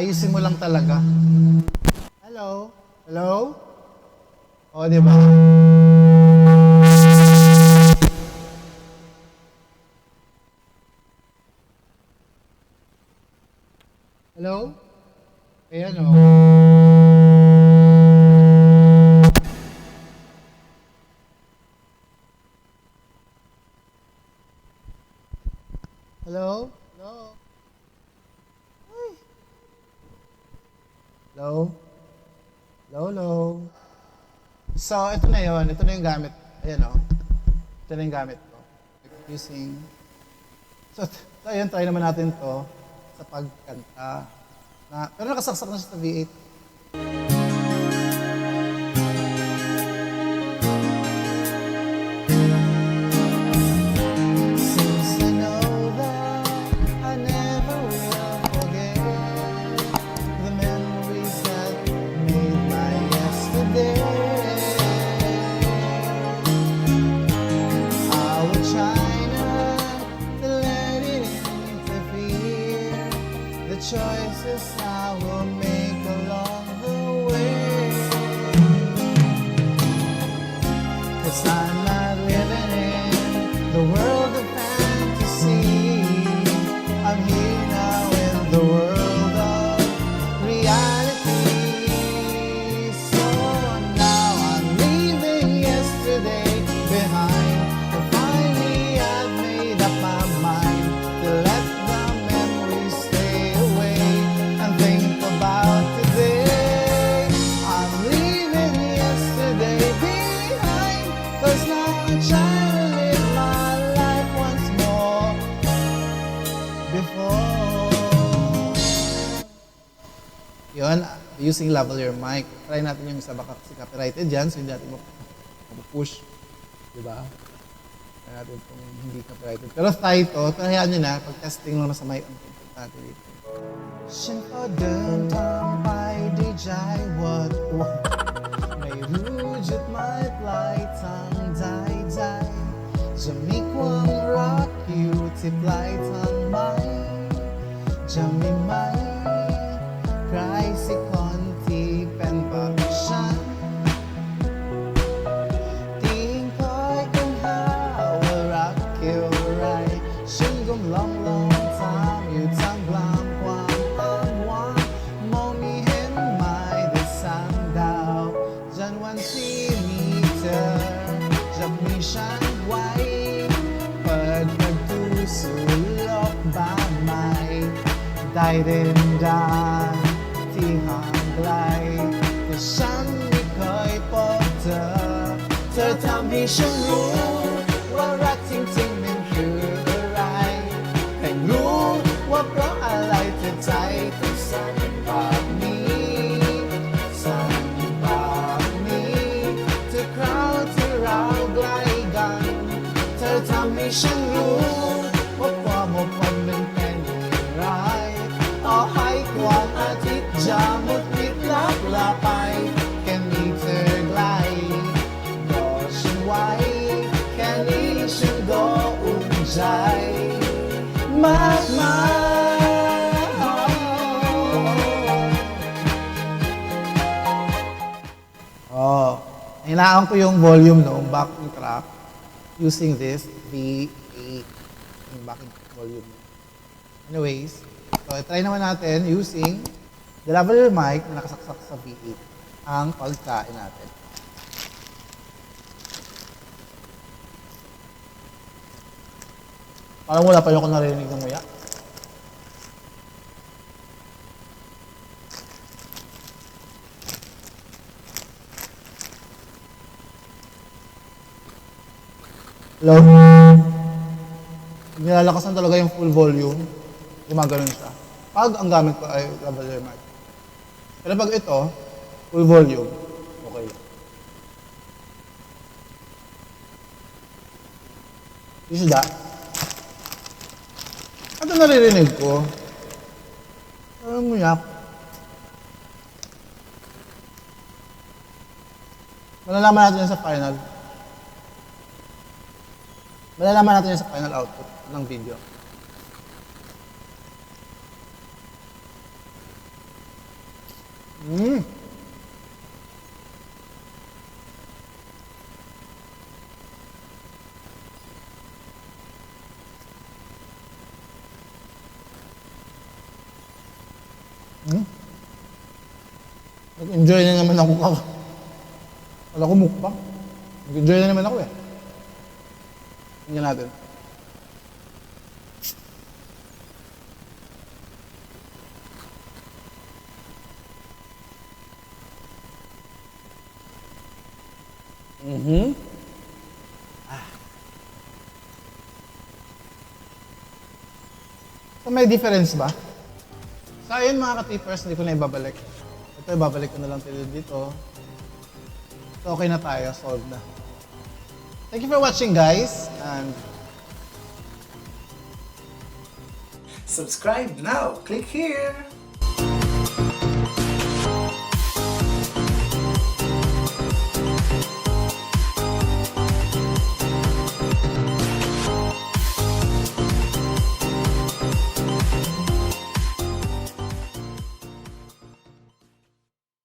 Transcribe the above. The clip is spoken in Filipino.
Ayusin mo lang talaga. Hello? Hello? O, di ba? Hello? Ayan o. Hello? Hello? Ay. Hello? Hello, hello? So, ito na yun. Ito na yung gamit. Ayan o. Ito na yung gamit ko. Using... So, ayun, try naman natin to sa pagkanta. Pero nakasaksak na siya sa V8. Since I know that I never will forget the memories that made my yesterday, I will try not to let it interfere the choices I will make along the way. 'Cause I'm not living in the world of fantasy. I'm here now in the world of reality. So now I'm leaving yesterday behind. And finally I've made up my mind to let the memories stay away and think about today. I'm leaving yesterday behind, 'cause now I'm trying to live my life once more before. Yun, using lavalier mic. Try natin yung isa, baka kasi copyrighted dyan, so hindi natin mapupush. Diba? Try natin itong hindi copyrighted. Pero tayo ito, hayaan nyo na, pag-testing lang na sa mic ang importante dito. ฉันก็เดินทางไปได้ใจวัดวันไม่รู้จุดหมายปลายทางใดๆจะมีความรักอยู่ที่ปลายทางไหมจะมีไหมใครสักคนที่เป็นแบบฉันที่ยังคอยค้นหาว่ารักคืออะไรฉันกำลังลองถามอยู่ท่ามกลางความอ้างว้างมองไม่เห็นไม้แต่แสงดาวจนวันที่มีเธอจะมีฉันไว้เปิดประตูสู่โลกใบใหม่ได้เดินทางที่ห่างไกลแต่ฉันไม่เคยพบเธอ เธอทำให้ฉันรู้ว่ารักจริงๆมันคืออะไรแต่รู้ว่าเพราะอะไรเธอใจถึงสั่นแบบนี้สั่นแบบนี้ทุกคราวที่เราใกล้กันเธอทำให้ฉันรู้ว่าความอบอุ่นมันเป็นอย่างไรต่อให้ความอาทิตย์จะมืดมิดลับลาไปแค่มีเธอใกล้กอดฉันไว้แค่นี้ฉันก็อุ่นใจมากมายhinaan ko yung volume noong backing track using this V8 yung backing volume. Anyways, so try naman natin using the lavalier mic na nakasaksak sa V8 ang pagkain natin. Parang wala pa yung ako narinig ng muya. Hello? Nilalakasan talaga yung full volume. Gumagano'n siya. Pag ang gamit ko ay lavalier mic. Pero pag ito, full volume, okay. Isda. Ito naririnig ko. Parang muyak. Malalaman natin yan sa final. Malalaman natin yan sa final output ng video. Mm. Hmm? Nag-enjoy na naman ako. Wala ko mukbang. Nag-enjoy na naman ako eh. Tingnan natin. Mm-hmm. So may difference ba? So ayun mga ka-tippers, hindi ko na ibabalik. Ito ibabalik ko na lang dito. So okay na tayo, solved na. Thank you for watching guys, and Subscribe now. Click here.